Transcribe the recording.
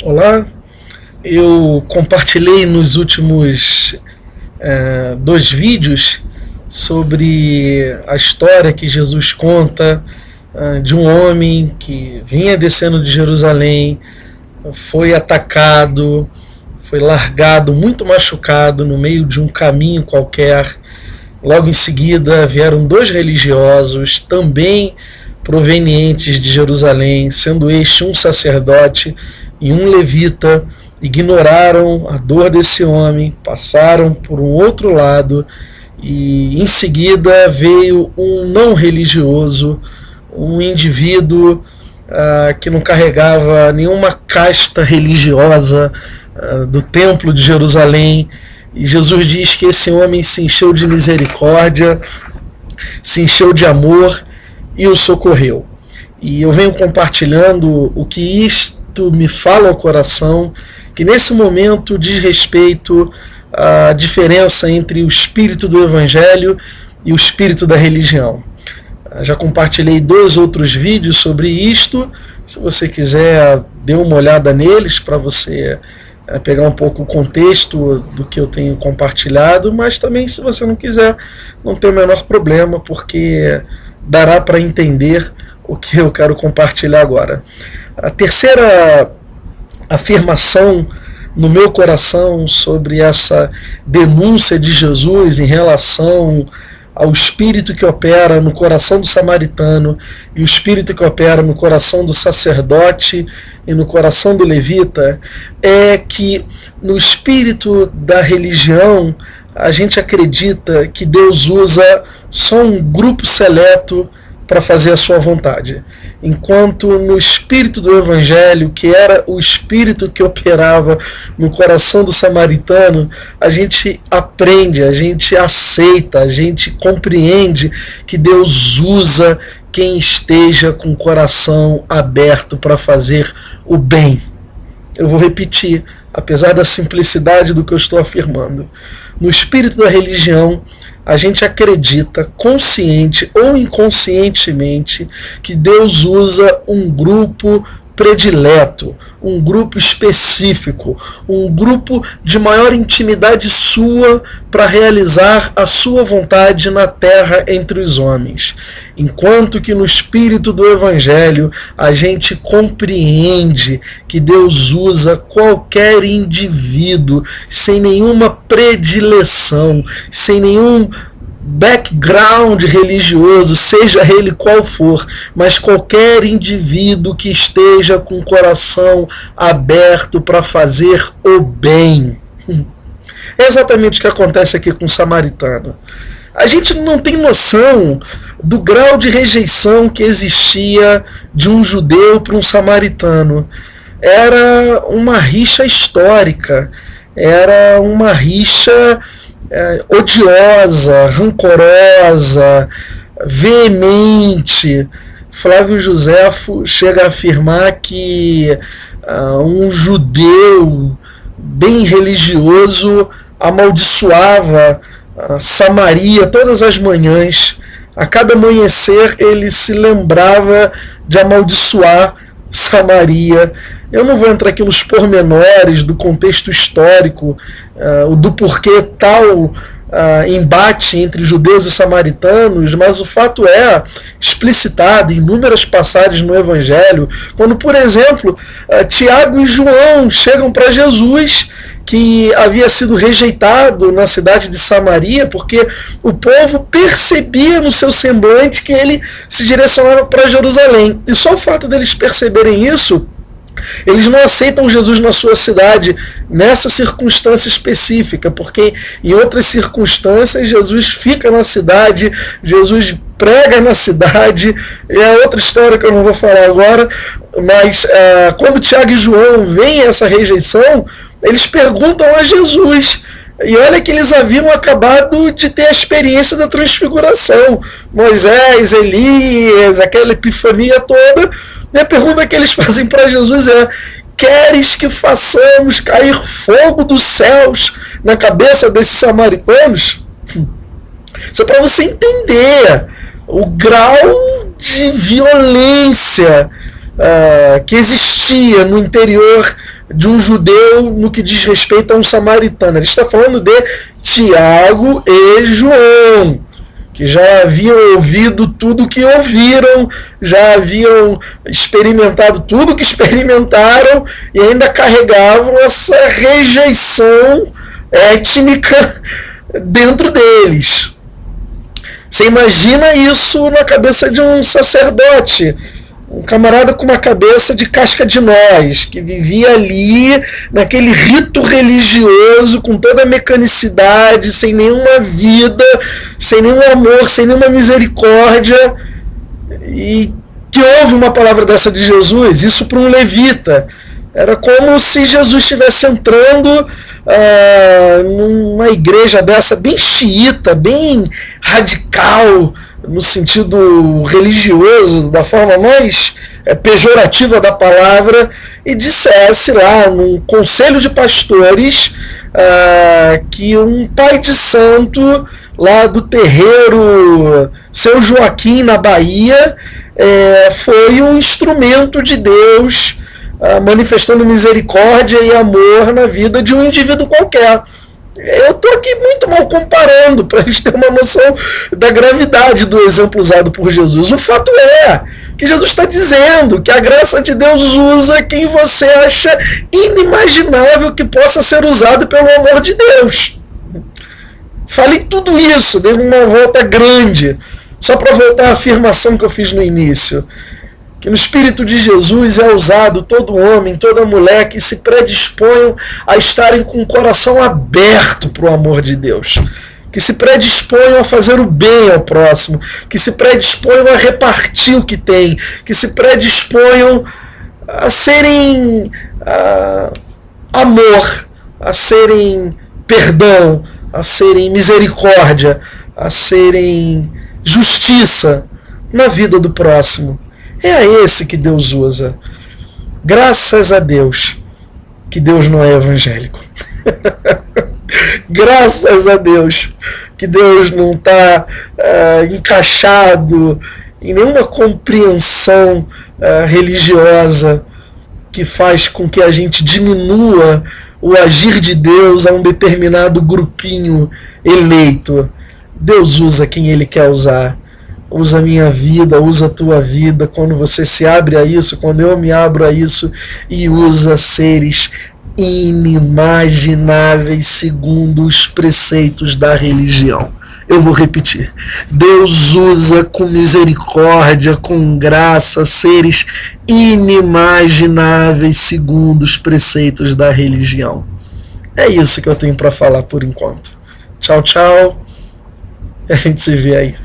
Olá, eu compartilhei nos últimos dois vídeos sobre a história que Jesus conta de um homem que vinha descendo de Jerusalém, foi atacado, foi largado muito machucado no meio de um caminho qualquer. Logo em seguida vieram dois religiosos, também provenientes de Jerusalém, sendo este um sacerdote e um levita, ignoraram a dor desse homem, passaram por um outro lado e em seguida veio um não religioso, um indivíduo que não carregava nenhuma casta religiosa do templo de Jerusalém, e Jesus diz que esse homem se encheu de misericórdia, se encheu de amor e o socorreu. E eu venho compartilhando o que isto me fala ao coração, que nesse momento diz respeito à diferença entre o espírito do evangelho e o espírito da religião. Já compartilhei dois outros vídeos sobre isto. Se você quiser, dê uma olhada neles para você pegar um pouco o contexto do que eu tenho compartilhado, mas também, se você não quiser, não tem o menor problema, porque dará para entender o que eu quero compartilhar agora. A terceira afirmação no meu coração sobre essa denúncia de Jesus em relação ao espírito que opera no coração do samaritano e o espírito que opera no coração do sacerdote e no coração do levita, é que no espírito da religião a gente acredita que Deus usa só um grupo seleto para fazer a sua vontade, enquanto no espírito do evangelho, que era o espírito que operava no coração do samaritano, a gente aprende, a gente aceita, a gente compreende que Deus usa quem esteja com o coração aberto para fazer o bem. Eu vou repetir, apesar da simplicidade do que eu estou afirmando. No espírito da religião, a gente acredita, consciente ou inconscientemente, que Deus usa um grupo predileto, um grupo específico, um grupo de maior intimidade sua para realizar a sua vontade na terra entre os homens. Enquanto que no espírito do evangelho a gente compreende que Deus usa qualquer indivíduo sem nenhuma predileção, sem nenhum background religioso, seja ele qual for, mas qualquer indivíduo que esteja com o coração aberto para fazer o bem. É exatamente o que acontece aqui com o samaritano. A gente não tem noção do grau de rejeição que existia de um judeu para um samaritano. Era uma rixa histórica, era uma rixa odiosa, rancorosa, veemente. Flávio Joséfo chega a afirmar que um judeu bem religioso amaldiçoava Samaria todas as manhãs. A cada amanhecer ele se lembrava de amaldiçoar Samaria. Eu não vou entrar aqui nos pormenores do contexto histórico, do porquê tal embate entre judeus e samaritanos, mas o fato é explicitado em inúmeras passagens no Evangelho, quando, por exemplo, Tiago e João chegam para Jesus, que havia sido rejeitado na cidade de Samaria, porque o povo percebia no seu semblante que ele se direcionava para Jerusalém. E só o fato deles perceberem isso, eles não aceitam Jesus na sua cidade nessa circunstância específica, porque em outras circunstâncias Jesus fica na cidade, Jesus prega na cidade, é outra história que eu não vou falar agora, mas quando Tiago e João veem essa rejeição, eles perguntam a Jesus. E olha que eles haviam acabado de ter a experiência da transfiguração. Moisés, Elias, aquela epifania toda. E a pergunta que eles fazem para Jesus é: queres que façamos cair fogo dos céus na cabeça desses samaritanos? Isso é para você entender o grau de violência que existia no interior de um judeu no que diz respeito a um samaritano. Ele está falando de Tiago e João, que já haviam ouvido tudo que ouviram, já haviam experimentado tudo que experimentaram e ainda carregavam essa rejeição étnica dentro deles. Você imagina isso na cabeça de um sacerdote, um camarada com uma cabeça de casca de noz, que vivia ali naquele rito religioso com toda a mecanicidade, sem nenhuma vida, sem nenhum amor, sem nenhuma misericórdia, e que ouve uma palavra dessa de Jesus, isso para um levita. Era como se Jesus estivesse entrando numa igreja dessa bem xiita, bem radical, no sentido religioso, da forma mais pejorativa da palavra, e dissesse lá num conselho de pastores que um pai de santo lá do terreiro Seu Joaquim, na Bahia, foi um instrumento de Deus manifestando misericórdia e amor na vida de um indivíduo qualquer. Eu estou aqui muito mal comparando, para a gente ter uma noção da gravidade do exemplo usado por Jesus. O fato é que Jesus está dizendo que a graça de Deus usa quem você acha inimaginável que possa ser usado pelo amor de Deus. Falei tudo isso, dei uma volta grande, só para voltar à afirmação que eu fiz no início. Que no Espírito de Jesus é usado todo homem, toda mulher que se predisponham a estarem com o coração aberto para o amor de Deus, que se predisponham a fazer o bem ao próximo, que se predisponham a repartir o que tem, que se predisponham a serem amor, a serem perdão, a serem misericórdia, a serem justiça na vida do próximo. É a esse que Deus usa. Graças a Deus que Deus não é evangélico. Graças a Deus que Deus não está encaixado em nenhuma compreensão religiosa que faz com que a gente diminua o agir de Deus a um determinado grupinho eleito. Deus usa quem Ele quer usar. Usa a minha vida, usa a tua vida, quando você se abre a isso, quando eu me abro a isso, e usa seres inimagináveis segundo os preceitos da religião. Eu vou repetir. Deus usa com misericórdia, com graça, seres inimagináveis segundo os preceitos da religião. É isso que eu tenho para falar por enquanto. Tchau, tchau. A gente se vê aí.